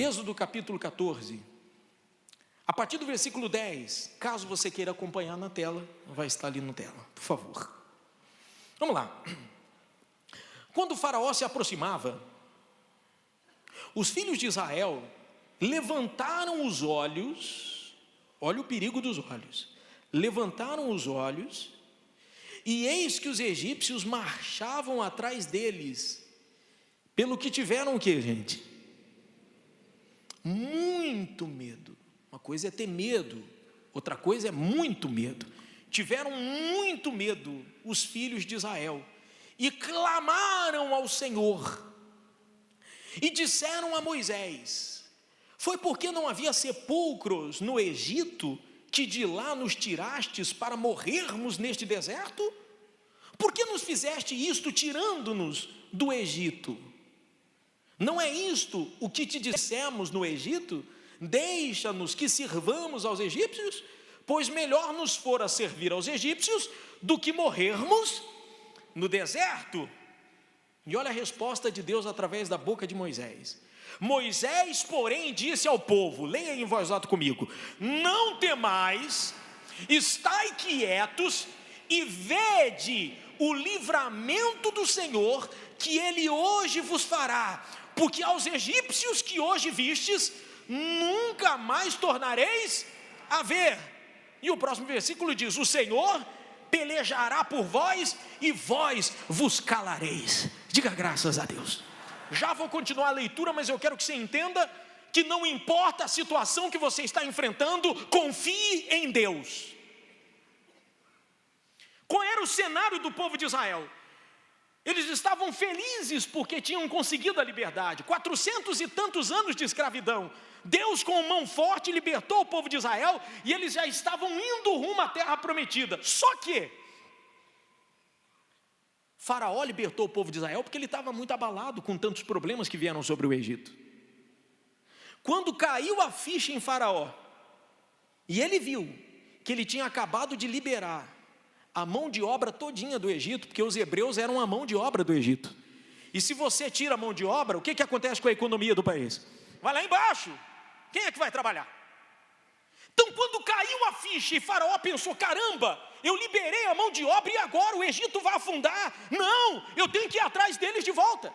Êxodo capítulo 14, a partir do versículo 10, caso você queira acompanhar na tela, vai estar ali na tela, por favor. Vamos lá. Quando o faraó se aproximava, os filhos de Israel levantaram os olhos, olha o perigo dos olhos, levantaram os olhos, e eis que os egípcios marchavam atrás deles, pelo que tiveram o que, gente? Muito medo. Uma coisa é ter medo, outra coisa é muito medo. Tiveram muito medo os filhos de Israel, e clamaram ao Senhor, e disseram a Moisés: foi porque não havia sepulcros no Egito, que de lá nos tirastes para morrermos neste deserto? Por que nos fizeste isto, tirando-nos do Egito? Não é isto o que te dissemos no Egito? Deixa-nos que sirvamos aos egípcios, pois melhor nos fora servir aos egípcios do que morrermos no deserto. E olha a resposta de Deus através da boca de Moisés. Moisés, porém, disse ao povo, leia em voz alta comigo: não temais, estai quietos e vede o livramento do Senhor, que Ele hoje vos fará, porque aos egípcios que hoje vistes, nunca mais tornareis a ver. E o próximo versículo diz: o Senhor pelejará por vós, e vós vos calareis. Diga graças a Deus. Já vou continuar a leitura, mas eu quero que você entenda que não importa a situação que você está enfrentando, confie em Deus. Qual era o cenário do povo de Israel? Eles estavam felizes porque tinham conseguido a liberdade, 400 e tantos anos de escravidão. Deus, com mão forte, libertou o povo de Israel, e eles já estavam indo rumo à terra prometida. Só que Faraó libertou o povo de Israel porque ele estava muito abalado com tantos problemas que vieram sobre o Egito. Quando caiu a ficha em Faraó, e ele viu que ele tinha acabado de liberar a mão de obra todinha do Egito, porque os hebreus eram a mão de obra do Egito. E se você tira a mão de obra, o que acontece com a economia do país? Vai lá embaixo. Quem é que vai trabalhar? Então, quando caiu a ficha e Faraó pensou: caramba, eu liberei a mão de obra e agora o Egito vai afundar. Não, eu tenho que ir atrás deles de volta.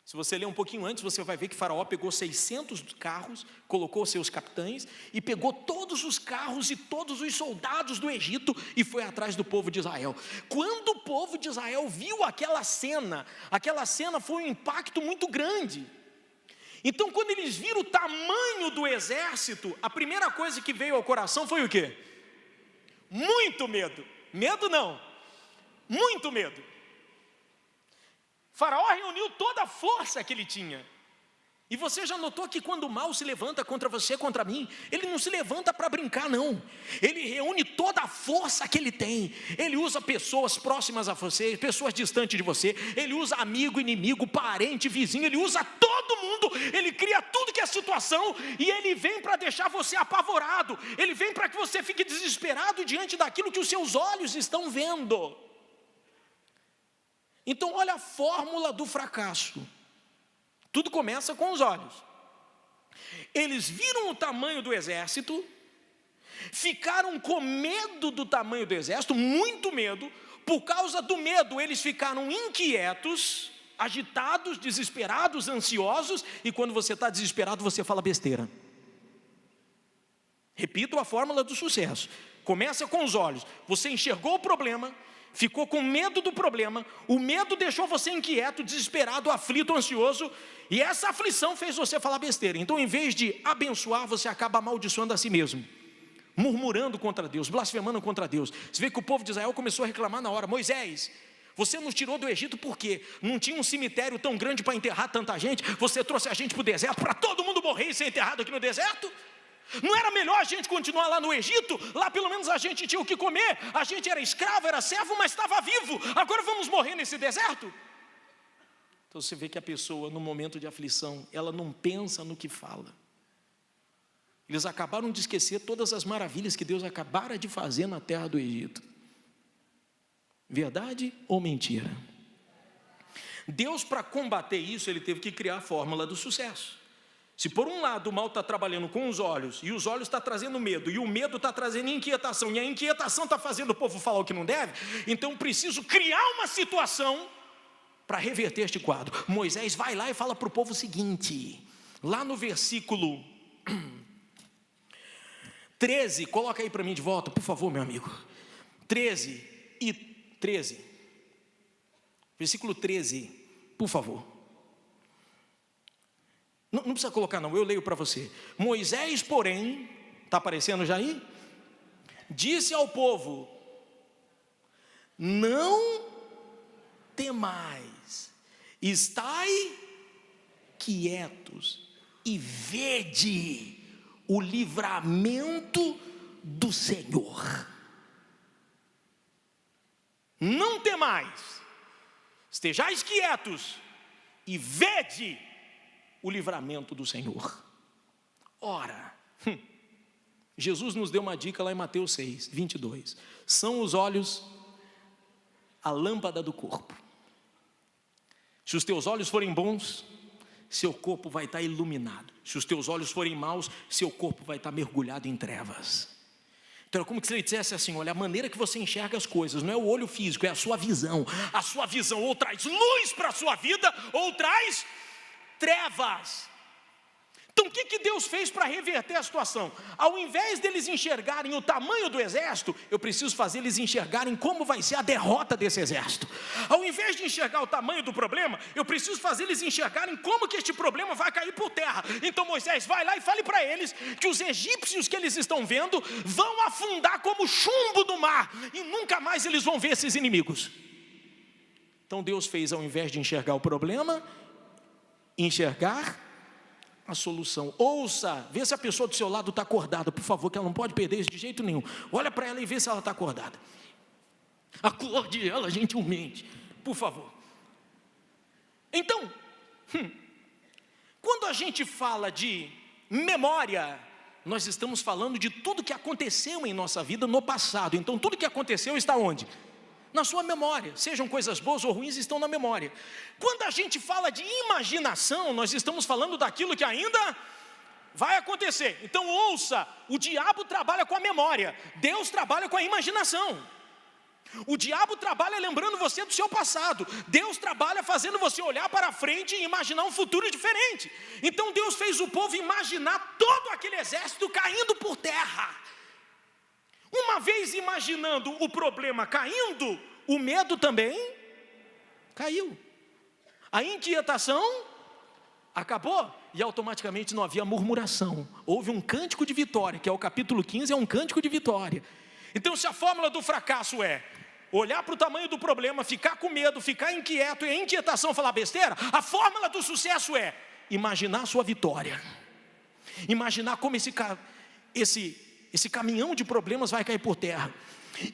Se você ler um pouquinho antes, você vai ver que Faraó pegou 600 carros, colocou seus capitães, e pegou todos os carros e todos os soldados do Egito, e foi atrás do povo de Israel. Quando o povo de Israel viu aquela cena foi um impacto muito grande. Então, quando eles viram o tamanho do exército, a primeira coisa que veio ao coração foi o quê? Muito medo. Medo não, muito medo. Faraó reuniu toda a força que ele tinha. E você já notou que quando o mal se levanta contra você, contra mim, ele não se levanta para brincar, não. Ele reúne toda a força que ele tem. Ele usa pessoas próximas a você, pessoas distantes de você. Ele usa amigo, inimigo, parente, vizinho. Ele usa todo mundo. Ele cria tudo que é situação, e ele vem para deixar você apavorado. Ele vem para que você fique desesperado diante daquilo que os seus olhos estão vendo. Então olha a fórmula do fracasso. Tudo começa com os olhos. Eles viram o tamanho do exército, ficaram com medo do tamanho do exército, muito medo. Por causa do medo, eles ficaram inquietos, agitados, desesperados, ansiosos. E quando você está desesperado, você fala besteira. Repito a fórmula do sucesso. Começa com os olhos. Você enxergou o problema, ficou com medo do problema, o medo deixou você inquieto, desesperado, aflito, ansioso, e essa aflição fez você falar besteira. Então, em vez de abençoar, você acaba amaldiçoando a si mesmo, murmurando contra Deus, blasfemando contra Deus. Você vê que o povo de Israel começou a reclamar na hora: Moisés, você nos tirou do Egito porque não tinha um cemitério tão grande para enterrar tanta gente, você trouxe a gente para o deserto, para todo mundo morrer e ser enterrado aqui no deserto? Não era melhor a gente continuar lá no Egito? Lá pelo menos a gente tinha o que comer, a gente era escravo, era servo, mas estava vivo. Agora vamos morrer nesse deserto? Então você vê que a pessoa, no momento de aflição, ela não pensa no que fala. Eles acabaram de esquecer todas as maravilhas que Deus acabara de fazer na terra do Egito. Verdade ou mentira? Deus, para combater isso, Ele teve que criar a fórmula do sucesso. Se por um lado o mal está trabalhando com os olhos, e os olhos estão trazendo medo, e o medo está trazendo inquietação, e a inquietação está fazendo o povo falar o que não deve, então preciso criar uma situação para reverter este quadro. Moisés vai lá e fala para o povo o seguinte, lá no versículo 13, coloca aí para mim de volta, por favor, meu amigo. 13, versículo 13, por favor. Não precisa colocar não, eu leio para você. Moisés, porém, está aparecendo já aí? Disse ao povo: não temais, estai quietos e vede o livramento do Senhor. Não temais, estejais quietos e vede o livramento do Senhor. Ora, Jesus nos deu uma dica lá em Mateus 6, 22. São os olhos a lâmpada do corpo. Se os teus olhos forem bons, seu corpo vai estar iluminado. Se os teus olhos forem maus, seu corpo vai estar mergulhado em trevas. Então é como se ele dissesse assim: olha, a maneira que você enxerga as coisas não é o olho físico, é a sua visão. A sua visão ou traz luz para a sua vida, ou traz trevas. Então o que Deus fez para reverter a situação? Ao invés deles enxergarem o tamanho do exército, eu preciso fazer eles enxergarem como vai ser a derrota desse exército. Ao invés de enxergar o tamanho do problema, eu preciso fazer eles enxergarem como que este problema vai cair por terra. Então Moisés vai lá e fale para eles que os egípcios que eles estão vendo vão afundar como chumbo no mar, e nunca mais eles vão ver esses inimigos. Então Deus fez, ao invés de enxergar o problema, enxergar a solução. Ouça, vê se a pessoa do seu lado está acordada, por favor, que ela não pode perder isso de jeito nenhum. Olha para ela e vê se ela está acordada. Acorde ela gentilmente, por favor. Então, quando a gente fala de memória, nós estamos falando de tudo que aconteceu em nossa vida no passado. Então tudo que aconteceu está onde? Na sua memória, sejam coisas boas ou ruins, estão na memória. Quando a gente fala de imaginação, nós estamos falando daquilo que ainda vai acontecer. Então ouça, o diabo trabalha com a memória, Deus trabalha com a imaginação. O diabo trabalha lembrando você do seu passado, Deus trabalha fazendo você olhar para frente e imaginar um futuro diferente. Então Deus fez o povo imaginar todo aquele exército caindo por terra. Uma vez imaginando o problema caindo, o medo também caiu. A inquietação acabou e automaticamente não havia murmuração. Houve um cântico de vitória, que é o capítulo 15, é um cântico de vitória. Então se a fórmula do fracasso é olhar para o tamanho do problema, ficar com medo, ficar inquieto e a inquietação falar besteira, a fórmula do sucesso é imaginar a sua vitória. Imaginar como esse caminhão de problemas vai cair por terra.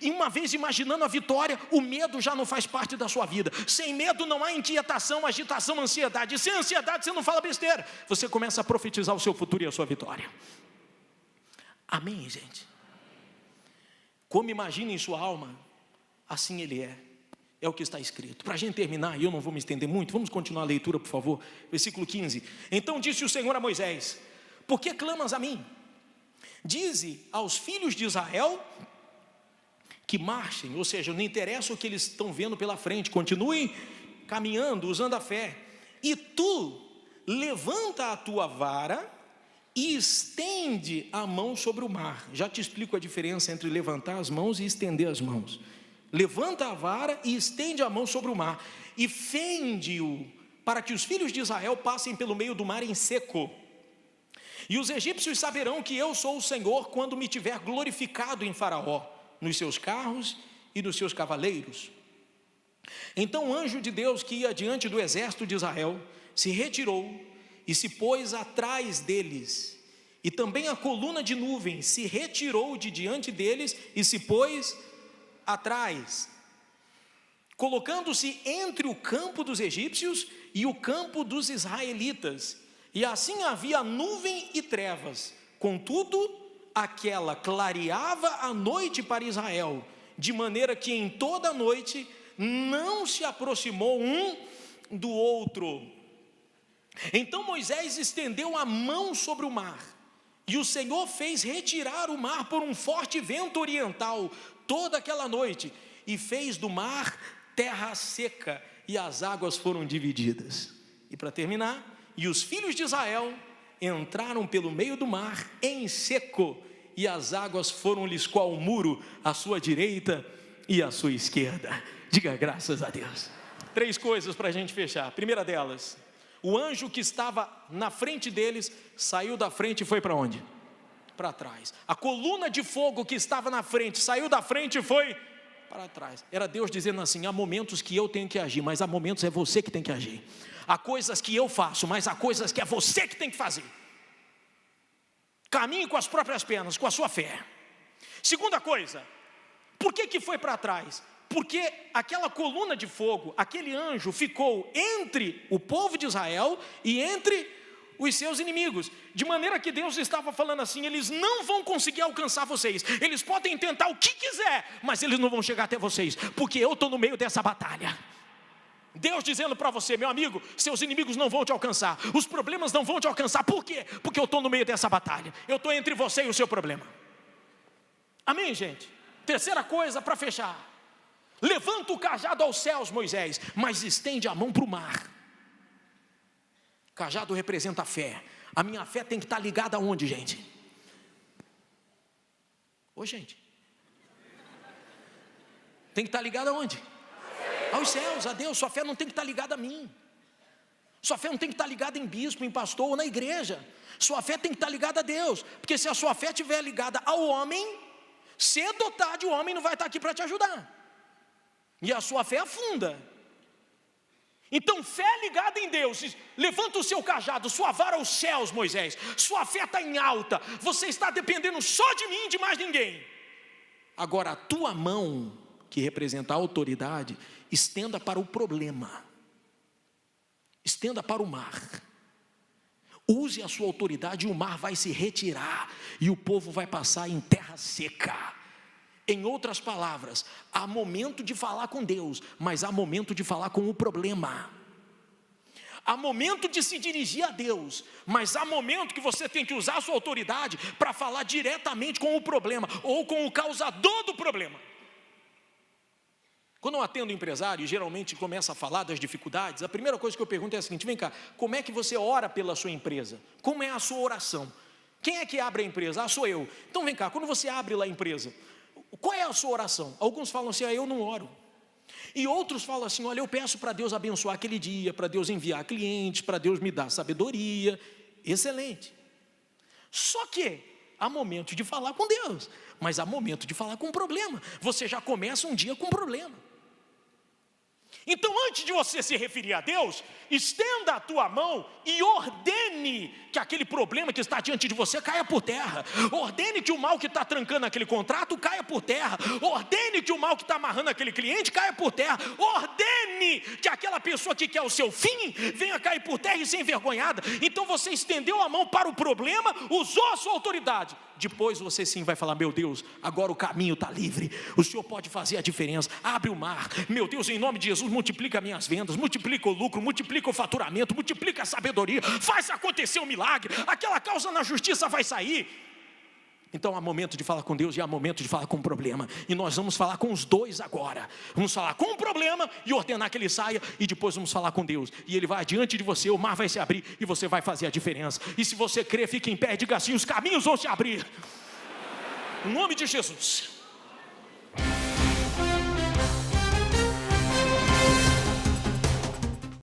E uma vez imaginando a vitória, o medo já não faz parte da sua vida. Sem medo não há inquietação, agitação, ansiedade. E sem ansiedade você não fala besteira. Você começa a profetizar o seu futuro e a sua vitória. Amém, gente? Como imagina em sua alma, assim ele é. É o que está escrito. Para a gente terminar, e eu não vou me estender muito, vamos continuar a leitura, por favor. Versículo 15. Então disse o Senhor a Moisés: por que clamas a mim? Dize aos filhos de Israel que marchem, ou seja, não interessa o que eles estão vendo pela frente, continuem caminhando, usando a fé. E tu levanta a tua vara e estende a mão sobre o mar. Já te explico a diferença entre levantar as mãos e estender as mãos. Levanta a vara e estende a mão sobre o mar, e fende-o, para que os filhos de Israel passem pelo meio do mar em seco. E os egípcios saberão que eu sou o Senhor quando me tiver glorificado em Faraó, nos seus carros e nos seus cavaleiros. Então o anjo de Deus que ia diante do exército de Israel se retirou e se pôs atrás deles. E também a coluna de nuvem se retirou de diante deles e se pôs atrás, colocando-se entre o campo dos egípcios e o campo dos israelitas. E assim havia nuvem e trevas, contudo, aquela clareava a noite para Israel, de maneira que em toda a noite não se aproximou um do outro. Então Moisés estendeu a mão sobre o mar, e o Senhor fez retirar o mar por um forte vento oriental toda aquela noite, e fez do mar terra seca, e as águas foram divididas. E para terminar, e os filhos de Israel entraram pelo meio do mar em seco, e as águas foram-lhes qual muro à sua direita e à sua esquerda. Diga graças a Deus. 3 coisas para a gente fechar. A primeira delas, o anjo que estava na frente deles saiu da frente e foi para onde? Para trás. A coluna de fogo que estava na frente saiu da frente e foi para trás. Era Deus dizendo assim: há momentos que eu tenho que agir, mas há momentos é você que tem que agir. Há coisas que eu faço, mas há coisas que é você que tem que fazer. Caminhe com as próprias pernas, com a sua fé. Segunda coisa, por que foi para trás? Porque aquela coluna de fogo, aquele anjo ficou entre o povo de Israel e entre os seus inimigos, de maneira que Deus estava falando assim: eles não vão conseguir alcançar vocês, eles podem tentar o que quiser, mas eles não vão chegar até vocês, porque eu estou no meio dessa batalha. Deus dizendo para você: meu amigo, seus inimigos não vão te alcançar, os problemas não vão te alcançar. Por quê? Porque eu estou no meio dessa batalha, eu estou entre você e o seu problema. Amém, gente? Terceira coisa para fechar: levanta o cajado aos céus, Moisés, mas estende a mão para o mar. Cajado representa a fé. A minha fé tem que estar ligada aonde, gente? Ô, gente, tem que estar ligada aonde? Aos céus, a Deus. Sua fé não tem que estar ligada a mim. Sua fé não tem que estar ligada em bispo, em pastor ou na igreja. Sua fé tem que estar ligada a Deus, porque se a sua fé estiver ligada ao homem, cedo ou tarde o homem não vai estar aqui para te ajudar, e a sua fé afunda. Então, fé ligada em Deus. Levanta o seu cajado, sua vara aos céus, Moisés. Sua fé está em alta. Você está dependendo só de mim e de mais ninguém. Agora, a tua mão, que representa a autoridade, estenda para o problema. Estenda para o mar. Use a sua autoridade e o mar vai se retirar. E o povo vai passar em terra seca. Em outras palavras, há momento de falar com Deus, mas há momento de falar com o problema. Há momento de se dirigir a Deus, mas há momento que você tem que usar a sua autoridade para falar diretamente com o problema, ou com o causador do problema. Quando eu atendo empresário e geralmente começa a falar das dificuldades, a primeira coisa que eu pergunto é a seguinte: vem cá, como é que você ora pela sua empresa? Como é a sua oração? Quem é que abre a empresa? Ah, sou eu. Então vem cá, quando você abre lá a empresa, qual é a sua oração? Alguns falam assim: eu não oro. E outros falam assim: olha, eu peço para Deus abençoar aquele dia, para Deus enviar clientes, para Deus me dar sabedoria. Excelente. Só que há momento de falar com Deus, mas há momento de falar com um problema. Você já começa um dia com um problema. Então, antes de você se referir a Deus, estenda a tua mão e ordene que aquele problema que está diante de você caia por terra. Ordene que o mal que está trancando aquele contrato caia por terra. Ordene que o mal que está amarrando aquele cliente caia por terra. Ordene que aquela pessoa que quer o seu fim venha cair por terra e ser envergonhada. Então você estendeu a mão para o problema, usou a sua autoridade. Depois você sim vai falar: meu Deus, agora o caminho está livre, o Senhor pode fazer a diferença. Abre o mar, meu Deus, em nome de Jesus, multiplica minhas vendas, multiplica o lucro, multiplica o faturamento, multiplica a sabedoria, faz acontecer um milagre, aquela causa na justiça vai sair. Então há momento de falar com Deus e há momento de falar com o problema, e nós vamos falar com os dois agora. Vamos falar com o problema e ordenar que ele saia, e depois vamos falar com Deus, e ele vai adiante de você, o mar vai se abrir e você vai fazer a diferença. E se você crer, fique em pé e diga assim: os caminhos vão se abrir, em nome de Jesus.